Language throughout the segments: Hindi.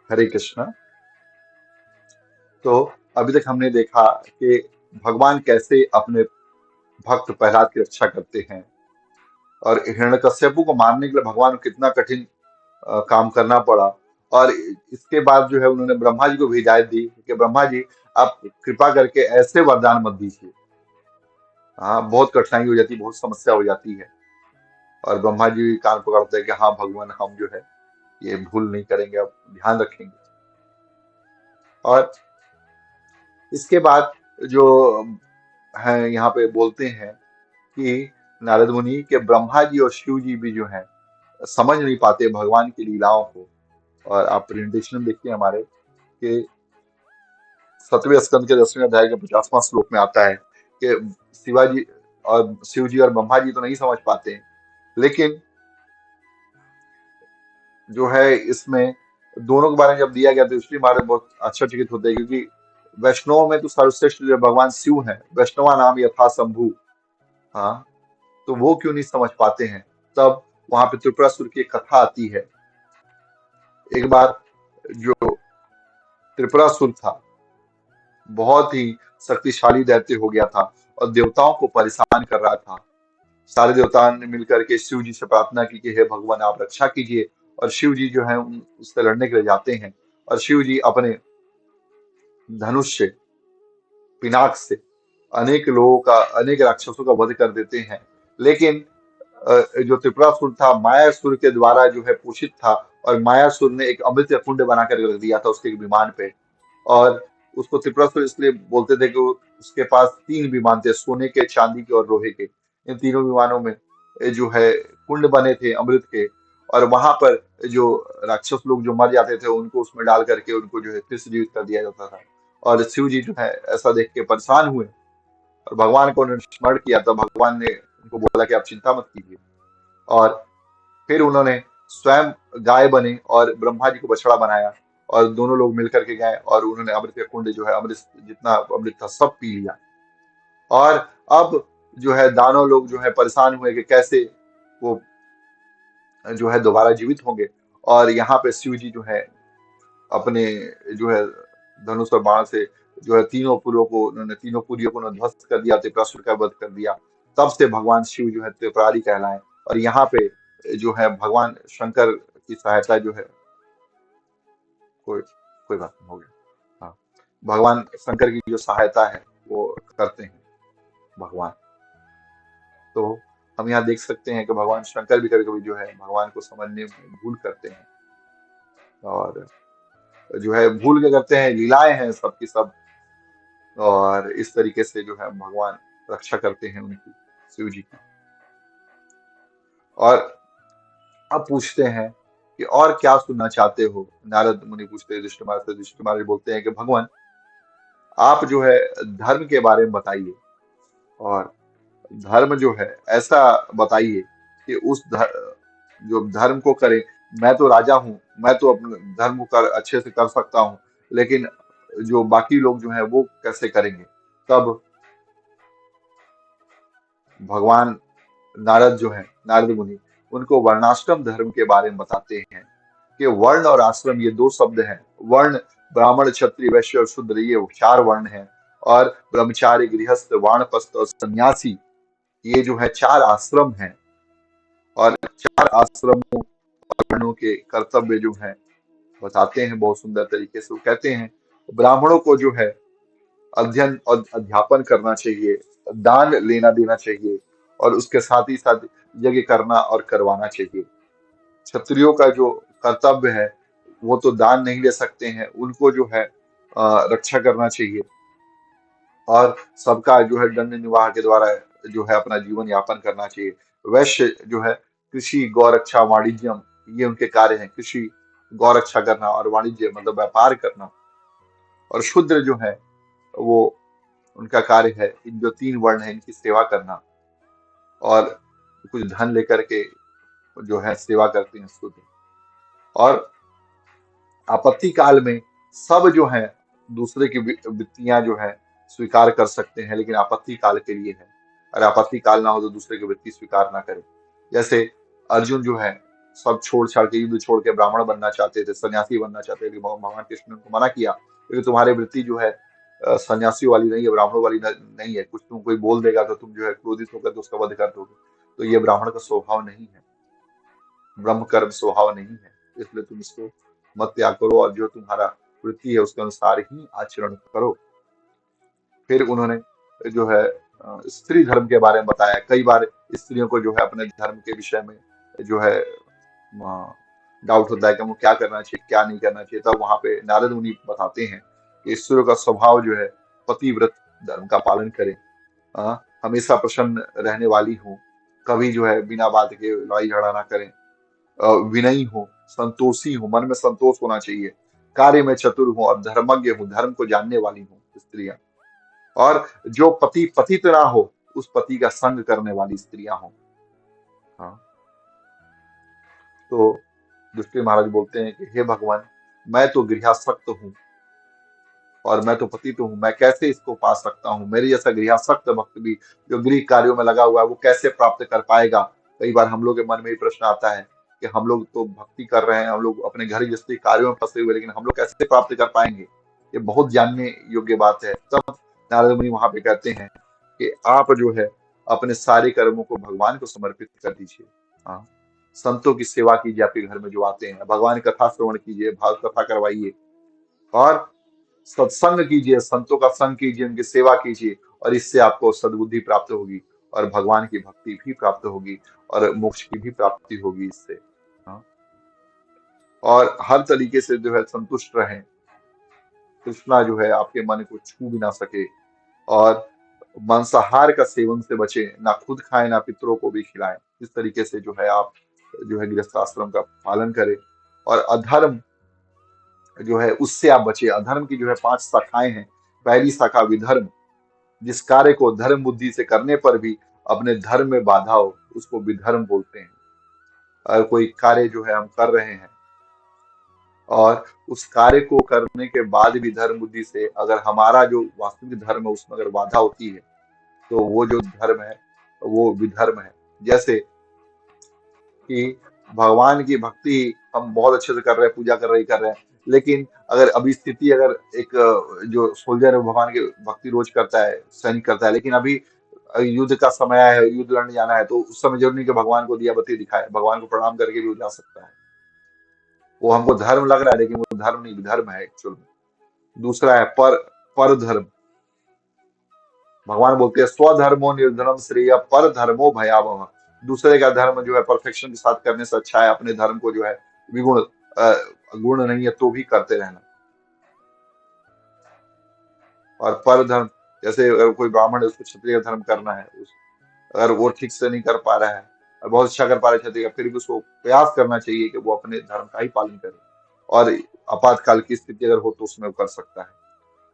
हरे कृष्णा। तो अभी तक हमने देखा कि भगवान कैसे अपने भक्त प्रहलाद की रक्षा करते हैं, और हिरण्यकश्यपु को मारने के लिए भगवान को कितना कठिन काम करना पड़ा। और इसके बाद जो है उन्होंने ब्रह्मा जी को भी हिदायत दी कि ब्रह्मा जी, आप कृपा करके ऐसे वरदान मत दीजिए। हाँ, बहुत कठिनाई हो जाती है, बहुत समस्या हो जाती है। और ब्रह्मा जी कान पकड़ते हैं कि हाँ भगवान, हम जो है ये भूल नहीं करेंगे, अब ध्यान रखेंगे। और इसके बाद जो है यहाँ पे बोलते हैं कि नारद मुनि के ब्रह्मा जी और शिव जी भी जो है समझ नहीं पाते भगवान की लीलाओं को। और आप प्रेजेंटेशन देखिए हमारे कि 7वें स्कंद के 10वें अध्याय के 50वां श्लोक में आता है कि शिवाजी और शिव जी और ब्रह्मा जी तो नहीं समझ पाते, लेकिन जो है इसमें दोनों के बारे में जब दिया गया तो इसलिए हमारे बहुत आश्चर्यचकित होते हैं, क्योंकि वैष्णव में तो सर्वश्रेष्ठ जो भगवान शिव है, वैष्णवा नाम यथा शंभु। हाँ, तो वो क्यों नहीं समझ पाते हैं। तब वहां पे त्रिपुरासुर की एक कथा आती है। एक बार जो त्रिपुरासुर था, बहुत ही शक्तिशाली दैत्य हो गया था और देवताओं को परेशान कर रहा था। सारे देवताओं ने मिलकर के शिव जी से प्रार्थना की कि हे भगवान, आप रक्षा कीजिए। और शिव जी जो है उससे लड़ने के लिए जाते हैं, और शिव जी अपने धनुष से, पिनाक से अनेक लोगों का, अनेक राक्षसों का वध कर देते हैं। लेकिन जो त्रिपुरासुर था, मायासुर के द्वारा जो है पोषित था, और मायासुर ने एक अमृत कुंड बना कर रख दिया था उसके एक विमान पे। और उसको त्रिपुरासुर इसलिए बोलते थे कि उसके पास 3 विमान थे, सोने के, चांदी के और लोहे के। इन तीनों विमानों में जो है कुंड बने थे अमृत के। और वहां पर जो राक्षस लोग जो मर जाते थे उनको उसमें डाल करके उनको जो है फिर से जीवित कर दिया जाता था। और शिव जी जो है ऐसा देख के परेशान हुए और भगवान को उन्होंने स्मरण किया। तब भगवान ने उनको बोला कि आप चिंता मत कीजिए। और फिर उन्होंने स्वयं गाय बने और ब्रह्मा जी को बछड़ा बनाया, और दोनों लोग मिलकर के गए और उन्होंने अमृत का कुंड जो है, अमृत जितना अमृत था सब पी लिया। और अब जो है दानव लोग जो है परेशान हुए कि कैसे वो जो है दोबारा जीवित होंगे। और यहाँ पे शिव जी जो है अपने जो है धनुष और बाण से जो है तीनों पुरियों को उन्होंने ध्वस्त कर दिया, त्रिपुरासुर का वध कर दिया। तब से भगवान शिव जो है त्रिपुरारी कहलाए। और यहाँ पे जो है भगवान शंकर की सहायता जो है, कोई कोई बात नहीं, हो गया। हाँ, भगवान शंकर की जो सहायता है वो करते हैं भगवान। तो हम यहाँ देख सकते हैं कि भगवान शंकर भी कभी कभी जो है भगवान को समझने में भूल करते हैं। और जो है भूल के करते हैं, लीलाएं हैं सबकी सब। और इस तरीके से जो है भगवान रक्षा करते हैं उनकी, शिव जी की। और अब पूछते हैं कि और क्या सुनना चाहते हो। नारद मुनि पूछते हैं युधिष्ठिर महाराज से। युधिष्ठिर महाराज बोलते हैं कि भगवान, आप जो है धर्म के बारे में बताइए। और धर्म जो है ऐसा बताइए कि जो धर्म को करे। मैं तो राजा हूं, मैं तो अपने धर्म को अच्छे से कर सकता हूं, लेकिन जो बाकी लोग जो है वो कैसे करेंगे। तब भगवान नारद जो है, नारद मुनि, उनको वर्णाश्रम धर्म के बारे में बताते हैं कि वर्ण और आश्रम ये 2 शब्द हैं। वर्ण ब्राह्मण, क्षत्रिय, वैश्य और शूद्र, ये 4 वर्ण हैं। और ब्रह्मचारी, गृहस्थ, वानप्रस्थ और सन्यासी, ये जो है 4 आश्रम हैं। और 4 आश्रमों वर्णों के कर्तव्य जो है बताते हैं बहुत सुंदर तरीके से। वो कहते हैं ब्राह्मणों को जो है अध्ययन और अध्यापन करना चाहिए, दान लेना देना चाहिए, और उसके साथ ही साथ यज्ञ करना और करवाना चाहिए। क्षत्रियों का जो कर्तव्य है वो तो दान नहीं ले सकते हैं, उनको जो है रक्षा करना चाहिए। और सबका जो है दंड निर्वाह के द्वारा जो है अपना जीवन यापन करना चाहिए। वैश्य जो है कृषि, गौरक्षा, वाणिज्यम, ये उनके कार्य हैं। कृषि, गौरक्षा करना और वाणिज्य मतलब व्यापार करना। और शूद्र जो है वो, उनका कार्य है इन जो 3 वर्ण है इनकी सेवा करना। और कुछ धन लेकर के जो है सेवा करते हैं शूद्र। और आपत्ति काल में सब जो है दूसरे की वृत्तियां जो है स्वीकार कर सकते हैं, लेकिन आपत्ति काल के लिए है। और आपत्ति काल ना हो तो दूसरे की वृत्ति स्वीकार ना करे। जैसे अर्जुन जो है सब छोड़ छाड़ के, युद्ध छोड़ के ब्राह्मण बनना चाहते थे, सन्यासी बनना चाहते थे, लेकिन भगवान कृष्ण ने उनको मना किया, क्योंकि तुम्हारी वृत्ति जो है सन्यासियों वाली नहीं है, ब्राह्मणों वाली नहीं है। कुछ तुम कोई बोल देगा तो तुम जो है क्रोधित होकर तो उसका वध कर दोगे, तो ये ब्राह्मण का स्वभाव नहीं है, ब्रह्म कर्म स्वभाव नहीं है, इसलिए तुम इसको मत त्याग करो और जो तुम्हारा वृत्ति है उसके अनुसार ही आचरण करो। फिर उन्होंने जो है स्त्री धर्म के बारे में बताया। कई बार स्त्रियों को जो है अपने धर्म के विषय में जो है डाउट होता है कि हमको क्या करना चाहिए, क्या नहीं करना चाहिए। तब वहां पे नारद मुनि बताते हैं कि स्त्रियों का स्वभाव जो है पतिव्रत धर्म का पालन करें, हमेशा प्रसन्न रहने वाली हो, कभी जो है बिना बात के लड़ाई झगड़ा ना करें, विनयी हो, संतोषी हो, मन में संतोष होना चाहिए, कार्य में चतुर हो और धर्मज्ञ हो, धर्म को जानने वाली हो स्त्रियां, और जो पति पतित ना हो उस पति का संग करने वाली स्त्रियां हो। हाँ, तो दुष्टि महाराज बोलते हैं कि हे भगवान, मैं तो गृहासक्त हूँ और मैं तो पतित हूँ, मैं कैसे इसको पा सकता हूँ? मेरे जैसा गृहासक्त भक्त भी जो गृह कार्यों में लगा हुआ है वो कैसे प्राप्त कर पाएगा? कई बार हम लोग के मन में ये प्रश्न आता है कि हम लोग तो भक्ति कर रहे हैं, हम लोग अपने घर गृहस्थी कार्यों में फंसे हुए, लेकिन हम लोग कैसे प्राप्त कर पाएंगे? ये बहुत जानने योग्य बात है। तब नारद मुनि वहां पे कहते हैं कि आप जो है अपने सारे कर्मों को भगवान को समर्पित कर दीजिए। हाँ, संतों की सेवा कीजिए, आपके घर में जो आते हैं, भगवान की कथा श्रवण कीजिए, भाव कथा करवाइए, और सत्संग कीजिए, संतों का संग कीजिए, उनकी सेवा कीजिए, और इससे आपको सद्बुद्धि प्राप्त होगी और भगवान की भक्ति भी प्राप्त होगी और मोक्ष की भी प्राप्ति होगी इससे। हाँ, और हर तरीके से जो है संतुष्ट रहें, तृष्णा जो है आपके मन को छू भी ना सके, और मांसाहार का सेवन से बचे, ना खुद खाएं ना पितरों को भी खिलाएं। इस तरीके से जो है आप जो है गृहस्थ आश्रम का पालन करें, और अधर्म जो है उससे आप बचे। अधर्म की जो है 5 शाखाएं हैं। पहली शाखा विधर्म, जिस कार्य को धर्म बुद्धि से करने पर भी अपने धर्म में बाधा हो उसको विधर्म बोलते हैं। अगर कोई कार्य जो है हम कर रहे हैं और उस कार्य को करने के बाद भी धर्म बुद्धि से अगर हमारा जो वास्तविक धर्म है उसमें अगर बाधा होती है, तो वो जो धर्म है वो विधर्म है। जैसे कि भगवान की भक्ति हम बहुत अच्छे से कर रहे हैं, पूजा कर रहे हैं, लेकिन अगर अभी स्थिति, अगर एक जो सोल्जर है भगवान की भक्ति रोज करता है, सैनिक करता है, लेकिन अभी युद्ध का समय है, युद्ध लड़ने जाना है, तो उस समय जरूरी नहीं कि भगवान को दिया बत्ती दिखाए, भगवान को प्रणाम करके भी वो जा सकता है। वो हमको धर्म लग रहा है, लेकिन वो धर्म नहीं, विधर्म है एक्चुअल में। दूसरा है पर धर्म। भगवान बोलते हैं स्वधर्मो निर्धनम श्रेय पर धर्मो भयावह। दूसरे का धर्म जो है परफेक्शन के साथ करने से अच्छा है अपने धर्म को जो है विगुण, गुण नहीं है तो भी करते रहना। और पर धर्म, जैसे अगर कोई ब्राह्मण है उसको क्षत्रिय धर्म करना है, अगर वो ठीक से नहीं कर पा रहा है और बहुत अच्छा कर पा रहा है क्षत्रिय, फिर भी उसको प्रयास करना चाहिए कि वो अपने धर्म का ही पालन करे, और आपातकाल की स्थिति अगर हो तो उसमें वो कर सकता है।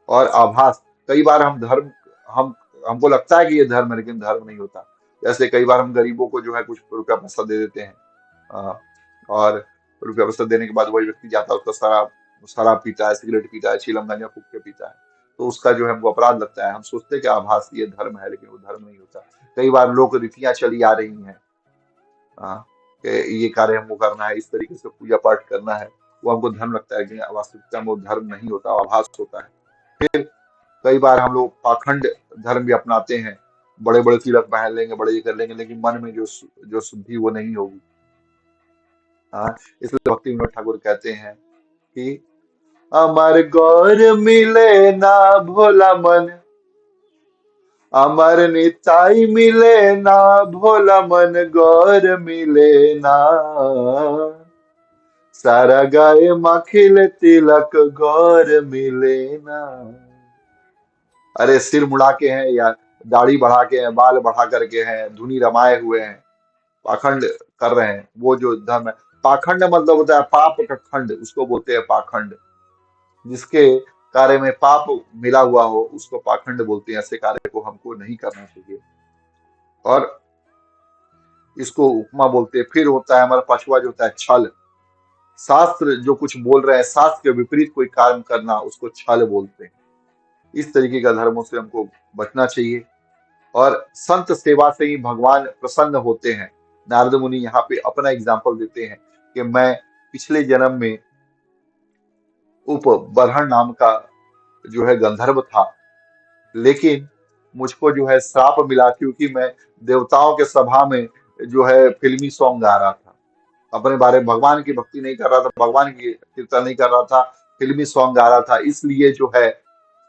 और आभास, कई बार हम धर्म, हम हमको लगता है कि ये धर्म है, लेकिन धर्म नहीं होता। जैसे कई बार हम गरीबों को जो है कुछ रुपया पैसा दे देते हैं, और रुपया पैसा देने के बाद वही व्यक्ति जाता है, उसका शराब शराब पीता है, सिगरेट पीता है, चीलम गांजा फूक के पीता है, तो उसका जो है हमको अपराध लगता है। हम सोचते हैं कि आभास ये धर्म है, लेकिन वो धर्म नहीं होता। कई बार लोक रीतियां चली आ रही हैं, हाँ, कि ये कार्य हमको करना है, इस तरीके से पूजा पाठ करना है, वो हमको धर्म लगता है, लेकिन वास्तविकता में वो धर्म नहीं होता, आभास होता है। फिर कई बार हम लोग पाखंड धर्म भी अपनाते हैं, बड़े बड़े तिलक पहन लेंगे, बड़े ये कर लेंगे, लेकिन मन में जो शुद्धि वो नहीं होगी। हाँ, इसलिए भक्ति विनोद ठाकुर कहते हैं कि अमर गौर मिले ना भोला मन, अमर निताई मिले ना भोला मन, गौर मिले ना, सारा गाय माखिल तिलक गौर मिले ना। अरे सिर मुड़ा के हैं या दाढ़ी बढ़ा के हैं, बाल बढ़ा करके हैं, धुनी रमाए हुए हैं, पाखंड कर रहे हैं, वो जो धर्म है। पाखंड मतलब होता है पाप का खंड, उसको बोलते हैं पाखंड। जिसके कार्य में पाप मिला हुआ हो उसको पाखंड बोलते हैं। ऐसे कार्य को हमको नहीं करना चाहिए, और इसको उपमा बोलते हैं। फिर होता है हमारा पांचवा जो होता है छल। शास्त्र जो कुछ बोल रहे हैं, शास्त्र के विपरीत कोई कार्य करना, उसको छल बोलते हैं। इस तरीके का धर्मों से हमको बचना चाहिए, और संत सेवा से ही भगवान प्रसन्न होते हैं। नारद मुनि यहाँ पे अपना एग्जाम्पल देते हैं कि मैं पिछले जन्म में उप बरहन नाम का जो है गंधर्व था, लेकिन मुझको जो है श्राप मिला क्योंकि मैं देवताओं के सभा में जो है फिल्मी सॉन्ग गा रहा था। अपने बारे में भगवान की भक्ति नहीं कर रहा था, भगवान की कीर्तन नहीं कर रहा था, फिल्मी सॉन्ग गा रहा था, इसलिए जो है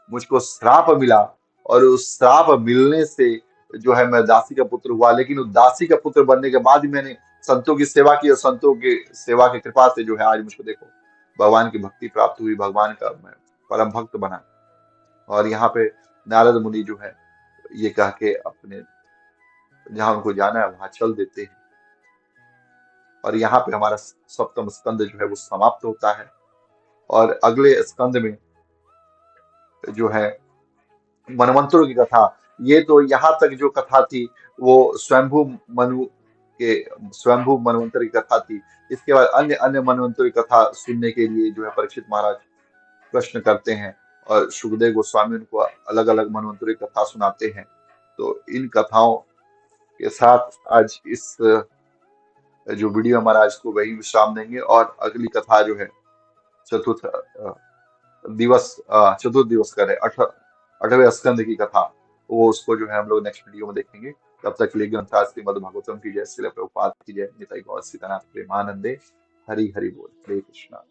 मुझको श्राप मिला। और उस श्राप मिलने से जो है मैं दासी का पुत्र हुआ, लेकिन उस दासी का पुत्र बनने के बाद भी मैंने संतों की सेवा की, और संतों की सेवा की कृपा से जो है आज मुझको देखो भगवान की भक्ति प्राप्त हुई, भगवान का मैं परम भक्त बना। और यहाँ पे नारद मुनि जो है ये कह के अपने जहां उनको जाना है वहां चल देते हैं। और यहाँ पे हमारा सप्तम स्कंद जो है वो समाप्त होता है। और अगले स्कंद में जो है मनवंतरों की कथा, ये तो यहाँ तक जो कथा थी वो स्वयंभू मनु के स्वयंभू मनवंतर की कथा थी। इसके बाद अन्य अन्य मनवंतर की कथा सुनने के लिए जो है परीक्षित महाराज प्रश्न करते हैं, और सुखदेव गोस्वामी उनको अलग अलग मनवंतरों की कथा सुनाते हैं। तो इन कथाओं के साथ आज इस जो वीडियो हमारा आज को वही विश्राम देंगे, और अगली कथा जो है चतुर्थ चतुर्थ दिवस का है 8वें स्कंद की कथा, वो उसको जो है हम लोग नेक्स्ट वीडियो में देखेंगे। तब तक के लिए ग्रंथराज श्रीमद् भागवतम की जय, श्रील प्रभुपाद की जय, निताई गौर सीतानाथ प्रेमानंदे, हरि हरि बोल, हरे कृष्णा।